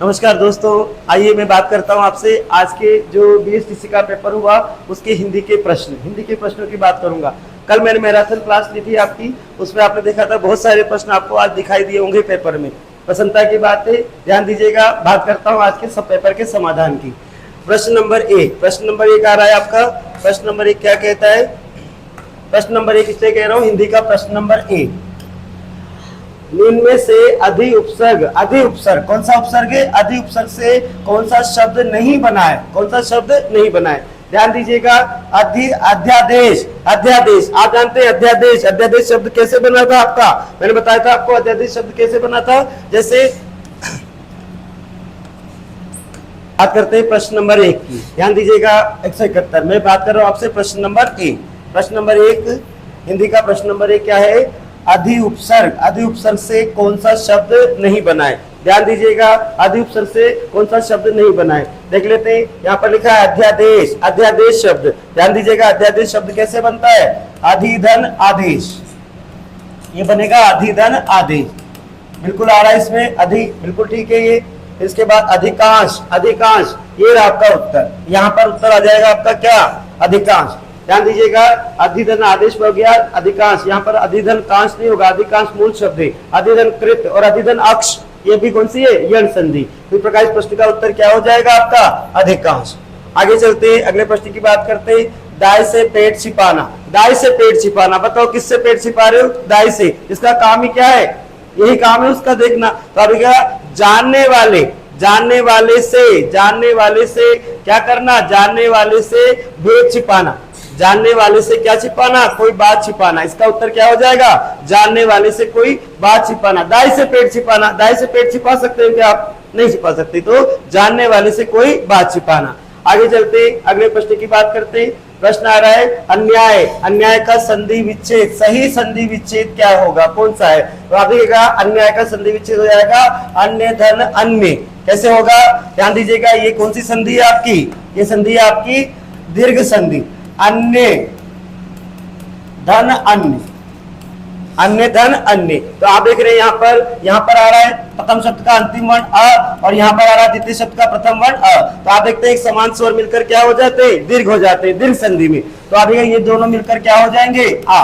नमस्कार दोस्तों, आइए मैं बात करता हूं आपसे आज के जो बीएसटीसी का पेपर हुआ उसके हिंदी के प्रश्नों की बात करूंगा। कल मैंने मैराथन क्लास ली थी आपकी, उसमें आपने देखा था बहुत सारे प्रश्न आपको आज दिखाई दिए होंगे पेपर में। प्रसन्नता की बात है, ध्यान दीजिएगा। बात करता हूँ आज के सब पेपर के समाधान की। प्रश्न नंबर एक आ रहा है आपका। प्रश्न नंबर 1 क्या कहता है? प्रश्न नंबर 1 इसलिए कह रहा हूँ, हिंदी का प्रश्न नंबर 1, निम्न में से अधि उपसर्ग कौन सा उपसर्ग है? अधि उपसर्ग से कौन सा शब्द नहीं बना है? कौन सा शब्द नहीं बना है? ध्यान दीजिएगा। अध्यादेश आप जानते हैं अध्यादेश शब्द कैसे बना था आपका? मैंने बताया था आपको अध्यादेश शब्द कैसे बना था। जैसे बात करते हैं प्रश्न नंबर 1 की, ध्यान दीजिएगा। 171 मैं बात कर रहा हूं आपसे प्रश्न नंबर 1। प्रश्न नंबर 1 हिंदी का प्रश्न नंबर 1 क्या है? अधि उपसर्ग से कौन सा शब्द नहीं बना है? ध्यान दीजिएगा, अधि उपसर्ग से कौन सा शब्द नहीं बना है देख लेते हैं। यहाँ पर लिखा है अध्यादेश शब्द। ध्यान दीजिएगा, अध्यादेश शब्द कैसे बनता है? अधिधन आदेश, ये बनेगा अधिधन आदेश। बिल्कुल आ रहा है इसमें अधि, बिल्कुल ठीक है ये। इसके बाद अधिकांश, ये रहा आपका उत्तर। यहाँ पर उत्तर आ जाएगा आपका क्या? अधिकांश। ध्यान दीजिएगा, अधिधन आदेश हो गया अधिकांश। यहाँ पर अधिधन कांश नहीं होगा, अधिकांश मूल शब्द है। अधिधन कृत और अधिधन अक्ष, ये भी कौन सी है? यण संधि। इस प्रकार इस प्रश्न का उत्तर क्या हो जाएगा आपका? अधिकांश। आगे चलते हैं, अगले प्रश्न की बात करते हैं। दाई से पेट छिपाना, बताओ किससे पेट छिपा रहे हो? दाई से। इसका काम ही क्या है? यही काम है उसका, देखना। तो अभी क्या? जानने वाले से क्या करना? जानने वाले से भेद छिपाना। जानने वाले से क्या छिपाना? कोई बात छिपाना। इसका उत्तर क्या हो जाएगा? जानने वाले से कोई बात छिपाना। दाई से पेट छिपाना, दाई से पेट छिपा सकते हैं क्या आप? नहीं छिपा सकते। तो जानने वाले से कोई बात छिपाना। आगे चलते अगले प्रश्न की बात करते। प्रश्न आ रहा है अन्याय का संधि विच्छेद, सही संधि विच्छेद क्या होगा? कौन सा है? तो आप देखिएगा, अन्याय का संधि विच्छेद हो जाएगा अन्य धन अन्य। कैसे होगा? ध्यान दीजिएगा, ये कौन सी संधि है आपकी? ये संधि है आपकी दीर्घ संधि। अन्य धन अन्य। तो आप देख रहे हैं यहाँ पर आ रहा है प्रथम शब्द का अंतिम वर्ण अ, और यहाँ पर आ रहा है द्वितीय शब्द का प्रथम वर्ण अ। तो आप देखते हैं एक समान स्वर मिलकर क्या हो जाते हैं? दीर्घ हो जाते हैं, दीर्घ संधि में। तो आप ये दोनों मिलकर क्या हो जाएंगे? आ।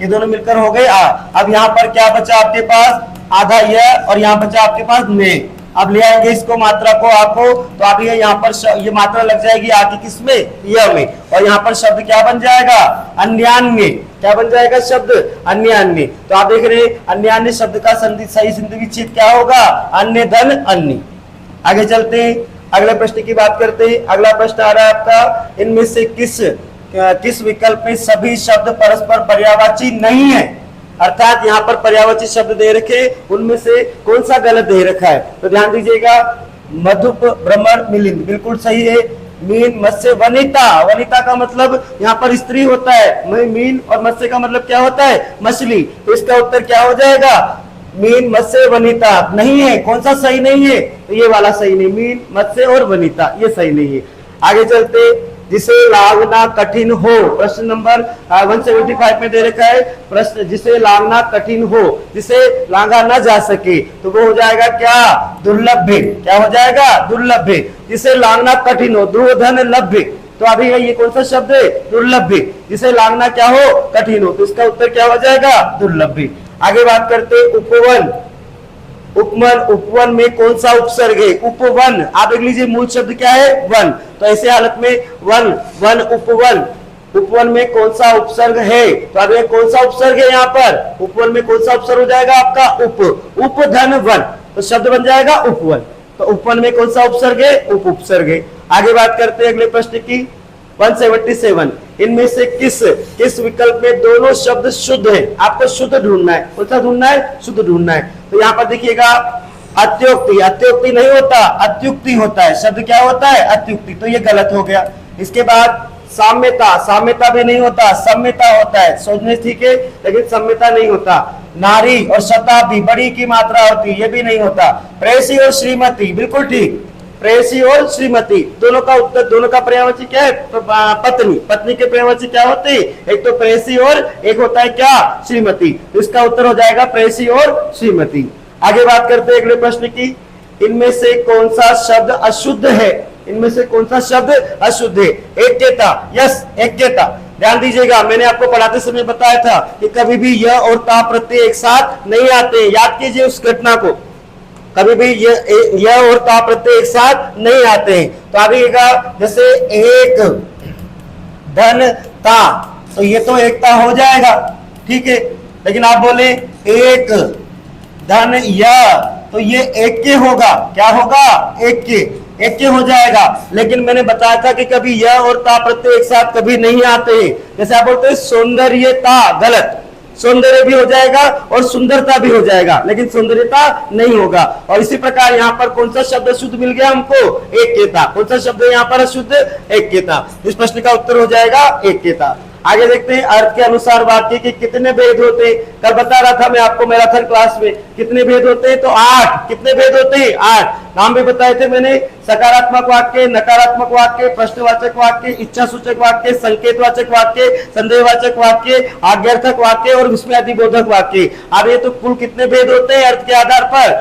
ये दोनों मिलकर हो गए आ। अब यहाँ पर क्या बचा आपके पास? आधा यह, और यहाँ बचा आपके पास में। अब ले आएंगे इसको, मात्रा को आपको। तो आप यहाँ पर ये मात्रा लग जाएगी आगे किसमें? यह में। और यहाँ पर शब्द क्या बन जाएगा? अन्यान्य। क्या बन जाएगा शब्द? अन्यान्य। तो आप देख रहे हैं अन्यान्य शब्द का सही संधि विच्छेद क्या होगा? अन्य धन अन्य। आगे चलते हैं, अगले प्रश्न की बात करते हैं। अगला प्रश्न आ रहा है आपका, इनमें से किस विकल्प में सभी शब्द परस्पर पर्यायवाची नहीं है? अर्थात यहाँ पर पर्यायवाची शब्द दे रखे, उनमें से कौन सा गलत दे रखा है? तो ध्यान दीजिएगा, मधुप भ्रमर मिलिंद बिल्कुल सही है। मीन मत्स्य वनिता का मतलब यहाँ पर स्त्री होता है। मीन और मत्स्य का मतलब क्या होता है? मछली। तो इसका उत्तर क्या हो जाएगा? मीन मत्स्य वनिता नहीं है। कौन सा सही नहीं है? तो ये वाला सही नहीं, मीन मत्स्य और वनिता ये सही नहीं है। आगे चलते, जिसे लांघना कठिन हो, प्रश्न नंबर 175 में दे रखा है प्रश्न, जिसे लांघना कठिन हो, जिसे लांघा ना जा सके, तो वो हो जाएगा क्या? दुर्लभ। क्या हो जाएगा? दुर्लभ। जिसे लांघना कठिन हो, दुर्धन लभ्य। तो अभी ये कौन सा शब्द है? दुर्लभ। जिसे लांघना क्या हो? कठिन हो। तो इसका उत्तर क्या हो जाएगा? दुर्लभ। आगे बात करते उपवन। उपवन में कौन सा उपसर्ग है? उपवन। आप देख लीजिए, मूल शब्द क्या है? वन। तो ऐसे हालत में वन उपवन में कौन सा उपसर्ग है? तो अब कौन सा उपसर्ग है यहाँ पर? उपवन में कौन सा उपसर्ग हो जाएगा आपका? उपधन वन। तो शब्द बन जाएगा उपवन। तो उपवन में कौन सा उपसर्ग है? उपसर्ग है। आगे बात करते हैं अगले प्रश्न की। 177, इनमें से किस विकल्प में दोनों शब्द शुद्ध है? आपको शुद्ध ढूंढना है। कौन सा ढूंढना है? शुद्ध ढूंढना है। तो यहाँ पर देखिएगा, अत्युक्ति नहीं होता, अत्युक्ति होता है। शब्द क्या होता है? अत्युक्ति। तो ये गलत हो गया। इसके बाद साम्यता भी नहीं होता, सम्यता होता है। सोचने ठीक है, लेकिन सम्यता नहीं होता। नारी और शताब्दी, बड़ी की मात्रा होती, ये भी नहीं होता। प्रेयसी और श्रीमती, बिल्कुल ठीक। प्रेयसी और श्रीमती दोनों का उत्तर, दोनों का पर्यायवाची क्या है? पत्नी के पर्यायवाची क्या होते हैं? एक तो प्रेयसी और एक होता है क्या? श्रीमती। तो इसका उत्तर हो जाएगा प्रेयसी और श्रीमती। आगे बात करते हैं अगले प्रश्न की। इनमें से कौन सा शब्द अशुद्ध है? इनमें से कौन सा शब्द अशुद्ध है? ऐक्यता, यस ऐक्यता। ध्यान दीजिएगा, मैंने आपको पढ़ाते समय बताया था कि कभी भी यह और ता प्रत्यय एक साथ नहीं आते। याद कीजिए उस घटना को, कभी भी यह और ता प्रत्यय एक साथ नहीं आते हैं। तो आगे जैसे एक धन ता, तो ये तो एकता हो जाएगा, ठीक है। लेकिन आप बोले एक धन या, तो ये ऐक्य होगा। क्या होगा? ऐक्य हो जाएगा। लेकिन मैंने बताया था कि कभी यह और ता प्रत्यय एक साथ कभी नहीं आते हैं। जैसे आप बोलते हैं सौंदर्यता, गलत। सौंदर्य भी हो जाएगा और सुंदरता भी हो जाएगा, लेकिन सौंदर्यता नहीं होगा। और इसी प्रकार यहाँ पर कौन सा शब्द अशुद्ध मिल गया हमको? ऐक्यता। कौन सा शब्द यहाँ पर अशुद्ध? ऐक्यता। इस प्रश्न का उत्तर हो जाएगा ऐक्यता। आगे देखते हैं, अर्थ के अनुसार वाक्य के कितने भेद होते हैं? कल बता रहा था मैं आपको मैराथन क्लास में, कितने भेद होते हैं? तो 8। कितने भेद होते हैं? 8। नाम भी बताए थे मैंने, सकारात्मक वाक्य, नकारात्मक वाक्य, प्रश्नवाचक वाक्य, इच्छासूचक वाक्य, संकेतवाचक वाक्य, संदेहवाचक वाक्य, आज्ञार्थक वाक्य और विस्मयादिबोधक वाक्य। अब ये तो कुल कितने भेद होते हैं अर्थ के आधार पर?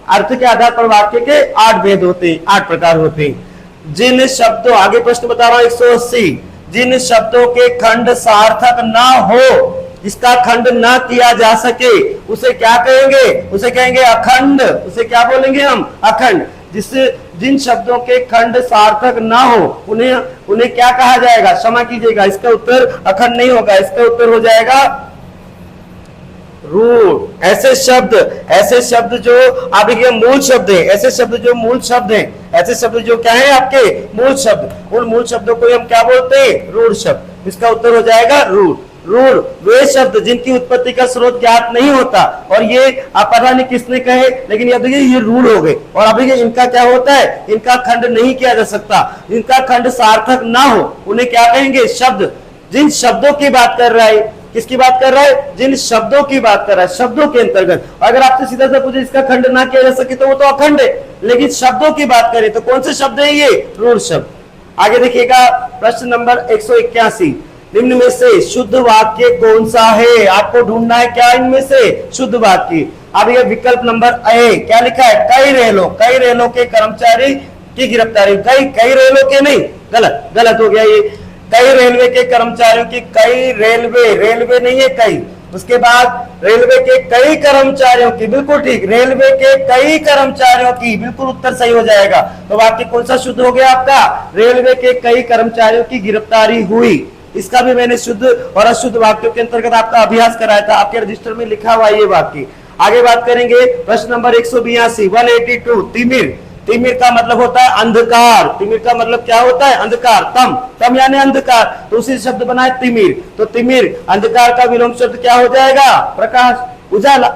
अर्थ के आधार पर वाक्य के 8 भेद होते हैं, 8 प्रकार होते हैं। जिन शब्दों, आगे प्रश्न बता रहा हूं 180, जिन शब्दों के खंड सार्थक ना हो, जिसका खंड ना किया जा सके, उसे क्या कहेंगे? उसे कहेंगे अखंड। उसे क्या बोलेंगे हम? अखंड। जिन शब्दों के खंड सार्थक ना हो, उन्हें क्या कहा जाएगा? क्षमा कीजिएगा, इसका उत्तर अखंड नहीं होगा, इसका उत्तर हो जाएगा रूढ़। ऐसे शब्द जो आपके मूल शब्द है, ऐसे शब्द जो मूल शब्द है, ऐसे शब्द जो क्या है आपके मूल शब्द, उन मूल शब्दों को हम क्या बोलते हैं? रूढ़ शब्द। इसका उत्तर हो जाएगा रूढ़। रूढ़ वे शब्द जिनकी उत्पत्ति का स्रोत ज्ञात नहीं होता, और ये आप पता नहीं किसने कहे, लेकिन अब देखिए ये रूढ़ हो गए। और अभी इनका क्या होता है? इनका खंड नहीं किया जा सकता, इनका खंड सार्थक ना हो, उन्हें क्या कहेंगे? शब्द। जिन शब्दों की बात कर रहा है, किसकी बात कर रहा है? जिन शब्दों की बात कर रहा है, शब्दों के अंतर्गत। अगर आपसे सीधा सा पूछे इसका खंड ना किया जा सके, तो वो तो अखंड है। लेकिन शब्दों की बात करें तो कौन से शब्द है? ये रूढ़ शब्द। आगे देखिएगा, प्रश्न नंबर 181, निम्न में से शुद्ध वाक्य कौन सा है? आपको ढूंढना है क्या इनमें से शुद्ध वाक्य। अब ये विकल्प नंबर ए क्या लिखा है? कई रेलों के कर्मचारी की गिरफ्तारी। कई रेलों के नहीं, गलत हो गया ये। कई रेलवे के कर्मचारियों की, कई रेलवे नहीं है कई। उसके बाद रेलवे के कई कर्मचारियों की, बिल्कुल ठीक, रेलवे के कई कर्मचारियों की, बिल्कुल उत्तर सही हो जाएगा। तो वाक्य कौन सा शुद्ध हो गया आपका? रेलवे के कई कर्मचारियों की गिरफ्तारी हुई। इसका भी मैंने शुद्ध और अशुद्ध वाक्यों के अंतर्गत आपका अभ्यास कराया था, आपके रजिस्टर में लिखा हुआ ये वाक्य। आगे बात करेंगे, प्रश्न नंबर 182, 182, तिमिर का मतलब होता है अंधकार। तिमिर का मतलब क्या होता है? अंधकार। तम यानी अंधकार, तो उसी शब्द बनाए तिमिर। तो तिमिर अंधकार का विलोम शब्द क्या हो जाएगा? प्रकाश, उजाला।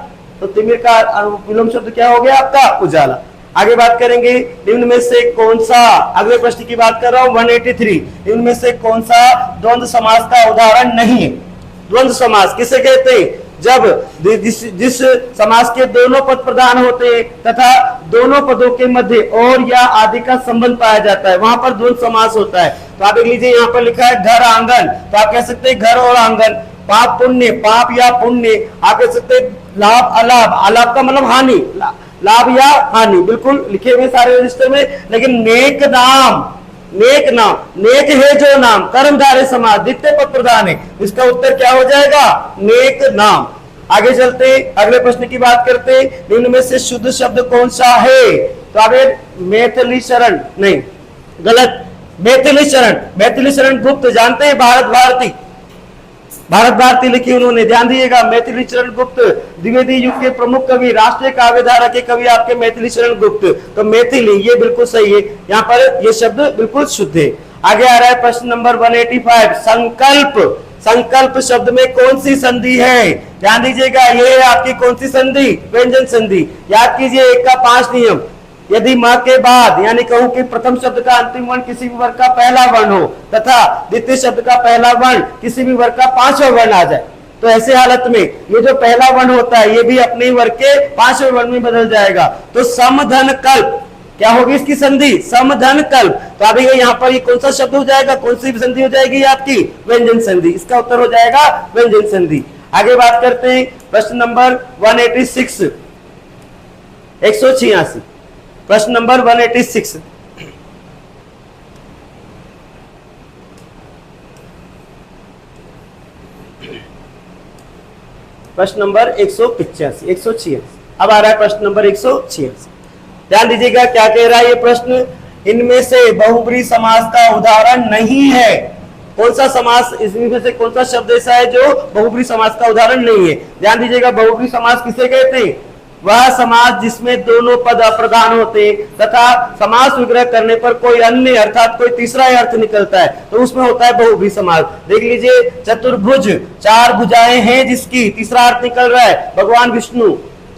तो तिमिर का विलोम शब्द क्या हो गया आपका? उजाला। आगे बात करेंगे, निम्न में से कौन सा, अगले प्रश्न की बात कर रहा हूं 183, निम्न में से कौन सा द्वंद्व समास का उदाहरण नहीं है? द्वंद्व समास किसे कहते हैं? जब जिस समास के दोनों पद प्रधान होते हैं तथा दोनों पदों के मध्य और या आदि का संबंध पाया जाता है, वहां पर द्वंद्व समास होता है। तो आप देख लीजिए, यहाँ पर लिखा है घर आंगन, तो आप कह सकते हैं घर और आंगन। पाप पुण्य, पाप या पुण्य, आप कह सकते हैं लाभ अलाभ, अलाभ का मतलब हानि, लाभ या हानि, बिल्कुल लिखे हुए सारे रजिस्टर में। लेकिन नेक नाम, नेक है जो नाम, कर्मधारय समास, द्वितीय पद प्रधान है, इसका उत्तर क्या हो जाएगा? नेक नाम। आगे चलते अगले प्रश्न की बात करते, निम्न में से शुद्ध शब्द कौन सा है? तो आगे मैथिली शरण नहीं, गलत। मैथिली शरण गुप्त, जानते हैं? भारत भारती लिखी उन्होंने, ध्यान दीजिएगा। मैथिली शरण गुप्त द्विवेदी युग के प्रमुख कवि, राष्ट्रीय काव्यधारा के कवि आपके मैथिली शरण गुप्त। तो मैथिली ये बिल्कुल सही है, यहाँ पर ये शब्द बिल्कुल शुद्ध है। आगे आ रहा है प्रश्न नंबर 185, संकल्प शब्द में कौन सी संधि है? ध्यान दीजिएगा, ये है आपकी कौन सी संधि? व्यंजन संधि। याद कीजिए 1 का 5 नियम। यदि म के बाद यानी कहूं कि प्रथम शब्द का अंतिम वर्ण किसी भी वर्ग का पहला वर्ण हो तथा द्वितीय शब्द का पहला वर्ण किसी भी वर्ग का 5वां वर्ण आ जाए, तो ऐसे हालत में ये जो पहला वर्ण होता है ये भी अपने वर्ग के 5वें वर्ण में बदल जाएगा। तो समधन कल्प, क्या होगी इसकी संधि? समधन कल्प। तो अभी यहाँ पर ये कौन सा शब्द हो जाएगा? कौन सी संधि हो जाएगी आपकी? व्यंजन संधि। इसका उत्तर हो जाएगा व्यंजन संधि। आगे बात करते हैं प्रश्न नंबर 186, 186, प्रश्न नंबर 186। प्रश्न नंबर 185, 186। अब आ रहा है प्रश्न नंबर 186। ध्यान दीजिएगा क्या कह रहा है ये प्रश्न। इनमें से बहुब्रीहि समास का उदाहरण नहीं है। कौन सा समास, इसमें से कौन सा शब्द ऐसा है जो बहुब्रीहि समास का उदाहरण नहीं है। ध्यान दीजिएगा, बहुब्रीहि समास किसे कहते हैं? वह समास जिसमें दोनों पद अप्रधान होते तथा समास विग्रह करने पर कोई अन्य अर्थात कोई तीसरा अर्थ निकलता है, तो उसमें होता है बहुब्रीहि समास। देख लीजिए, चतुर्भुज, 4 भुजाएं हैं जिसकी तीसरा अर्थ निकल रहा है भगवान विष्णु।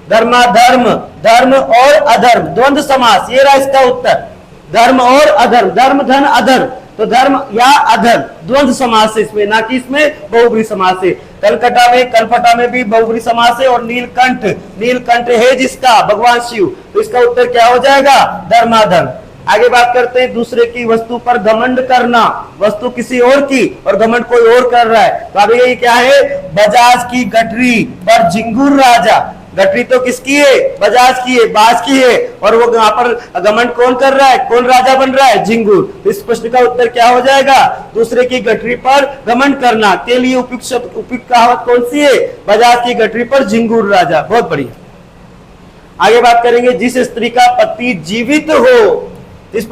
धर्माधर्म, धर्म और अधर्म, द्वंद्व समास, ये रहा इसका उत्तर। धर्म और अधर्म, धर्म धन अधर्म, तो धर्म या अधर्म द्वंद्व समास है इसमें, ना कि इसमें बहुब्रीहि समास है। कलकटा में, कलफटा में भी बहुब्रीहि समास है। और नीलकंठ, नीलकंठ है जिसका भगवान शिव, तो इसका उत्तर क्या हो जाएगा? धर्माधर्म। आगे बात करते हैं दूसरे की वस्तु पर घमंड करना। वस्तु किसी और की और घमंड कोई और कर रहा है, तो अभी ये क्या है? बजाज की गठरी पर झिंगुर राजा। गठरी तो किसकी है? बजाज की है, बाज की है, और वो यहाँ पर घमंड कौन कर रहा है? कौन राजा बन रहा है? झिंगुर। तो इस प्रश्न का उत्तर क्या हो जाएगा? दूसरे की गठरी पर घमंड करना के लिए उपयुक्त शब्द, उपयुक्त कहावत कौन सी है? बजाज की गठरी पर झिंगुर राजा। बहुत बढ़िया। आगे बात करेंगे, जिस स्त्री का पति जीवित हो, जिस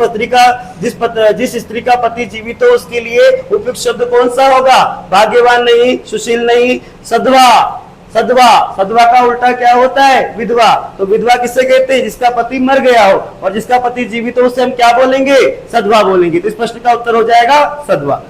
स्त्री का पति जीवित हो उसके लिए उपयुक्त शब्द कौन सा होगा? भाग्यवान नहीं, सुशील नहीं, सधवा। सधवा, सधवा का उल्टा क्या होता है? विधवा। तो विधवा किससे कहते हैं? जिसका पति मर गया हो, और जिसका पति जीवित हो उसे हम क्या बोलेंगे? सधवा बोलेंगे। तो इस प्रश्न का उत्तर हो जाएगा सधवा।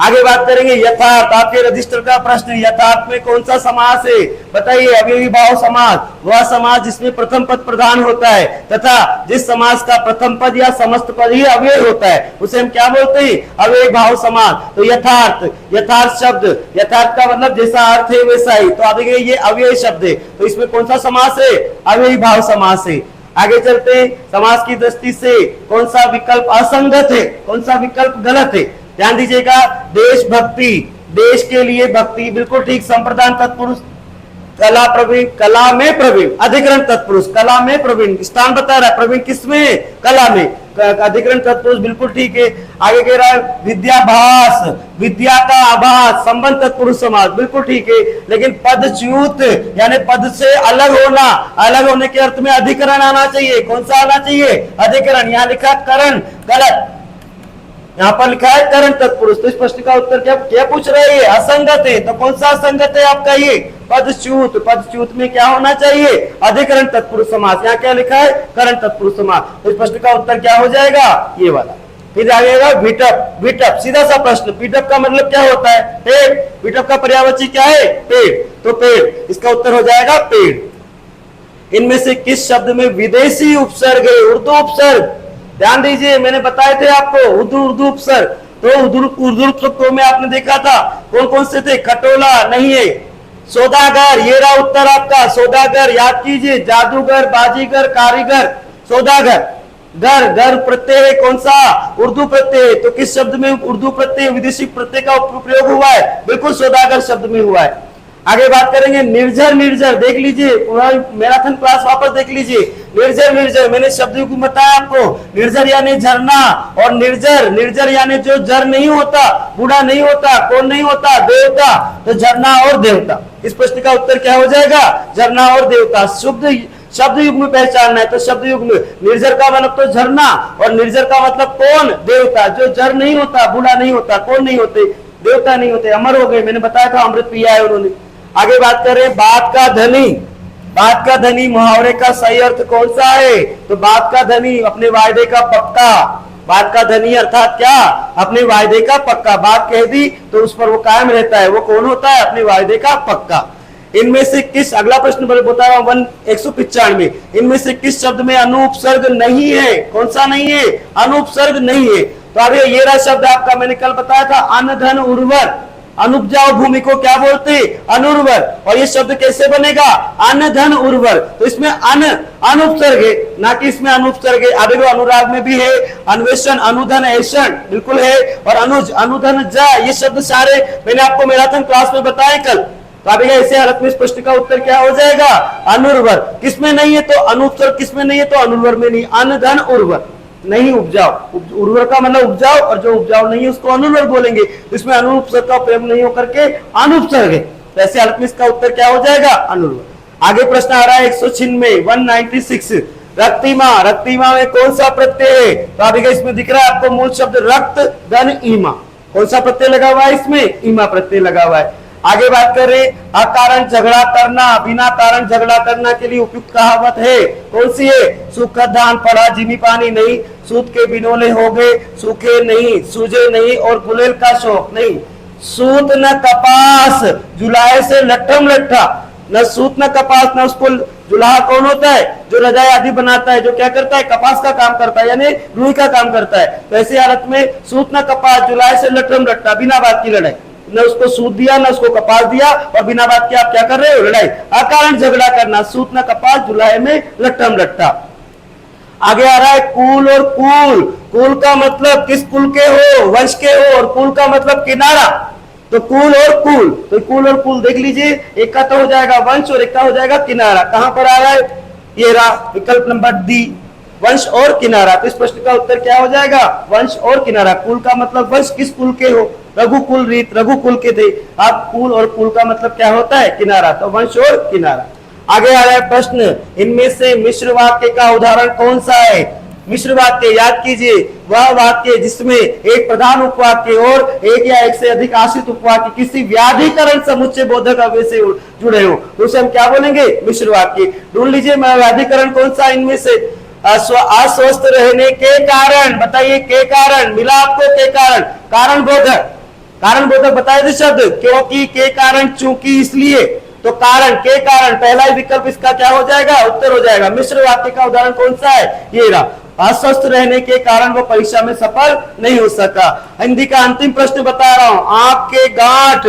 आगे बात करेंगे यथार्थ, आपके रजिस्टर का प्रश्न। यथार्थ में कौन सा समास है? बताइए। अव्ययी भाव समास, वह समास जिसमें प्रथम पद प्रधान होता है तथा जिस समास का प्रथम पद या समस्त पद ही अव्यय होता है उसे हम क्या बोलते हैं? अव्ययी भाव समास। तो यथार्थ, यथार्थ शब्द, यथार्थ का मतलब जैसा अर्थ है वैसा ही, तो अभी ये अव्ययी शब्द है, तो इसमें कौन सा समास है? अव्ययी भाव समास है। आगे चलते हैं, समास की दृष्टि से कौन सा विकल्प असंगत है, कौन सा विकल्प गलत है? ध्यान दीजिएगा, देशभक्ति, देश के लिए भक्ति, बिल्कुल ठीक। संप्रदान तत्पुरुष, कला प्रवीण, कला में प्रवीण, अधिकरण तत्पुरुष, कला में प्रवीण, स्थान बता रहा है, प्रवीण किसमें? कला में, अधिकरण तत्पुरुष, बिल्कुल ठीक है। आगे कह रहा है विद्याभास, विद्या का आभास, संबंध तत्पुरुष समास, बिल्कुल ठीक है। लेकिन पदच्युत यानी पद से अलग होना, अलग होने के अर्थ में अधिकरण आना चाहिए। कौन सा आना चाहिए? अधिकरण। यहाँ लिखा करण, गलत। यहाँ पर लिखा है करण तत्पुरुष। तो इस प्रश्न का उत्तर क्या पूछ रहा है? असंगत है। तो कौन सा असंगत है आपका? ये पदच्युत। पदच्युत में क्या होना चाहिए? अधिकरण तत्पुरुष समास। यहाँ क्या लिखा है? करण तत्पुरुष समास। तो इस प्रश्न का उत्तर क्या हो जाएगा? ये वाला। फिर आएगा विटप। विटप सीधा सा प्रश्न, विटप का मतलब क्या होता है? पेड़। विटप का पर्यायवाची क्या है? पेड़। तो पेड़, इसका उत्तर हो जाएगा पेड़। इनमें से किस शब्द में विदेशी उपसर्ग है? उर्दू उपसर्ग। ध्यान दीजिए, मैंने बताए थे आपको उर्दू उपसर्ग। तो उर्दू उपसर्ग में आपने देखा था कौन कौन से थे? खटोला नहीं है, सौदागर, ये रहा उत्तर आपका, सौदागर। याद कीजिए, जादूगर, बाजीगर, कारीगर, सौदागर। घर, घर प्रत्यय है कौन सा? उर्दू प्रत्यय। तो किस शब्द में उर्दू प्रत्यय, विदेशी प्रत्यय का प्रयोग हुआ है? बिल्कुल सौदागर शब्द में हुआ है। आगे बात करेंगे निर्जर। निर्जर देख लीजिए, मैराथन क्लास वापस देख लीजिए। निर्जर, निर्जर मैंने शब्द युग्म बताया आपको। निर्जर यानी झरना, और निर्जर, निर्जर यानी जो जर नहीं होता, बूढ़ा नहीं होता, कौन नहीं होता? देवता। तो झरना और देवता। इस प्रश्न का उत्तर क्या हो जाएगा? झरना और देवता। शब्द युग्म पहचानना है, तो शब्द युग्म निर्जर का मतलब तो झरना, और निर्जर का मतलब कौन? देवता। जो जर नहीं होता, बूढ़ा नहीं होता, कौन नहीं होते? देवता नहीं होते, अमर हो गए। मैंने बताया था अमृत पिया है उन्होंने। आगे बात करें बात का धनी। बात का धनी मुहावरे का सही अर्थ कौन सा है? तो बात का धनी अपने वायदे का पक्का। बात का धनी अर्थात क्या? अपने वायदे का पक्का। बात कह दी तो उस पर वो कायम रहता है, वो कौन होता है? अपने वायदे का पक्का। इनमें से किस, अगला प्रश्न बता रहा हूं 195, इनमें से किस शब्द में अनुपसर्ग नहीं है? कौन सा नहीं है? अनुपसर्ग नहीं है। तो अब ये रहा शब्द आपका, मैंने कल बताया था, अन्न धन उर्वर। अनुपजाऊ भूमि को क्या बोलते? अनुर्वर। और ये शब्द कैसे बनेगा? अन्न धन उर्वर। तो इसमें अनुपसर्ग है, ना कि इसमें अनुपसर्ग है। अभी अनुराग में भी है, अन्वेषण, अनुधन, ऐषण, बिल्कुल है। और अनुज, अनुधन, जा, ये शब्द सारे मैंने आपको मैराथन क्लास में बताए कल। तो अभी ऐसे हालत में इस प्रश्न का उत्तर क्या हो जाएगा? अनुर्वर। किसमें नहीं है? तो अनुत्तर। किसमें नहीं है? तो अनुर्वर में नहीं। अन धन उर्वर, नहीं उपजाऊ। उर्वर का मतलब उपजाऊ, और जो उपजाऊ नहीं है उसको अनुर्वर बोलेंगे। इसमें अनुपसर्ग का प्रयोग नहीं होकर के अनुपसर्ग है, तो ऐसे हालत में इसका उत्तर क्या हो जाएगा? अनुर्वर। आगे प्रश्न आ रहा है 196 196, रक्तिमा। रक्तिमा में कौन सा प्रत्यय है? तो अभी इसमें दिख रहा है आपको मूल शब्द रक्त धन ईमा। कौन सा प्रत्यय लगा हुआ है इसमें? ईमा प्रत्यय लगा हुआ है। आगे बात करें, अकारण झगड़ा करना, बिना कारण झगड़ा करना के लिए उपयुक्त कहावत है, कौन सी है? सूखा धान पड़ा जिमी पानी नहीं, सूत के बिनोले हो गए सूखे नहीं, सूझे नहीं और गुलेल का शौक नहीं। सूत न कपास जुलाए से लट्ठम लट्ठा, न सूत न कपास, न उसको जुलाहा कौन होता है? जो रजाई आदि बनाता है, जो क्या करता है? कपास का काम करता है, यानी रुई का काम करता है। तो ऐसी हालत में सूत न कपास जुलाए से लट्ठम लट्ठा, बिना बात की लड़ाई। न उसको सूत दिया न उसको कपास दिया, और बिना बात के आप क्या कर रहे हो? लड़ाई। अकारण झगड़ा करना, सूत न कपास जुलाए में लट्ठम लट्ठा। आगे आ रहा है कुल और कुल। कुल का मतलब किस कुल के हो? वंश के हो। और कुल का मतलब किनारा। तो कुल और कुल, तो कुल और कुल देख लीजिए, एक का तो हो जाएगा वंश और एक का हो जाएगा किनारा। कहां पर आ रहा है? ये रहा विकल्प नंबर डी, वंश और किनारा। तो इस प्रश्न का उत्तर क्या हो जाएगा? वंश और किनारा। कुल का मतलब वंश किस कुल के हो? रघुकुल रीत, रघुकुल के थे आप। कुल और कुल का मतलब क्या होता है? किनारा। तो वंश और किनारा। आगे आ रहा है प्रश्न, इनमें से मिश्र वाक्य का उदाहरण कौन सा है? मिश्र वाक्य याद कीजिए, वह वाक्य जिसमें एक प्रधान उपवाक्य और एक या एक से अधिक आश्रित उपवाक्य किसी व्याधिकरण समुच्चय बोधक अवयव से जुड़े हो, उसे हम क्या बोलेंगे? मिश्र वाक्य। ढूंढ लीजिए व्याधिकरण कौन सा इनमें से? अस्वस्थ रहने के कारण, बताइए के कारण मिला आपको? के कारण, कारण बोधक। कारण बोधक बताए थे शब्द, क्योंकि के कारण, चूंकि, इसलिए। तो कारण, के कारण, पहला ही विकल्प इसका क्या हो जाएगा? उत्तर हो जाएगा। मिश्र वाक्य का उदाहरण कौन सा है? ये रहा। अस्वस्थ रहने के कारण वो परीक्षा में सफल नहीं हो सका। हिंदी का अंतिम प्रश्न बता रहा हूं, आंख के गांठ,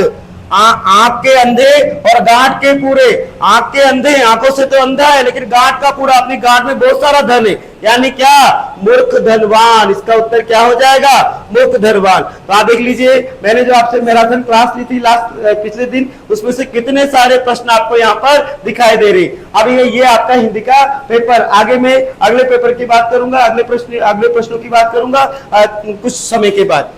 आंख के अंधे और गांठ के पूरे। आंख के अंधे, आंखों से तो अंधा है, लेकिन गांठ का पूरा, अपनी गांठ में बहुत सारा धन है, यानी क्या? मूर्ख धनवान। इसका उत्तर क्या हो जाएगा? मूर्ख धनवान। तो आप देख लीजिए, मैंने जो आपसे मैराथन क्लास ली थी पिछले दिन, उसमें से कितने सारे प्रश्न आपको यहाँ पर दिखाई दे रहे। अब ये आपका हिंदी का पेपर। आगे मैं अगले पेपर की बात करूंगा, अगले प्रश्नों की बात करूंगा कुछ समय के बाद।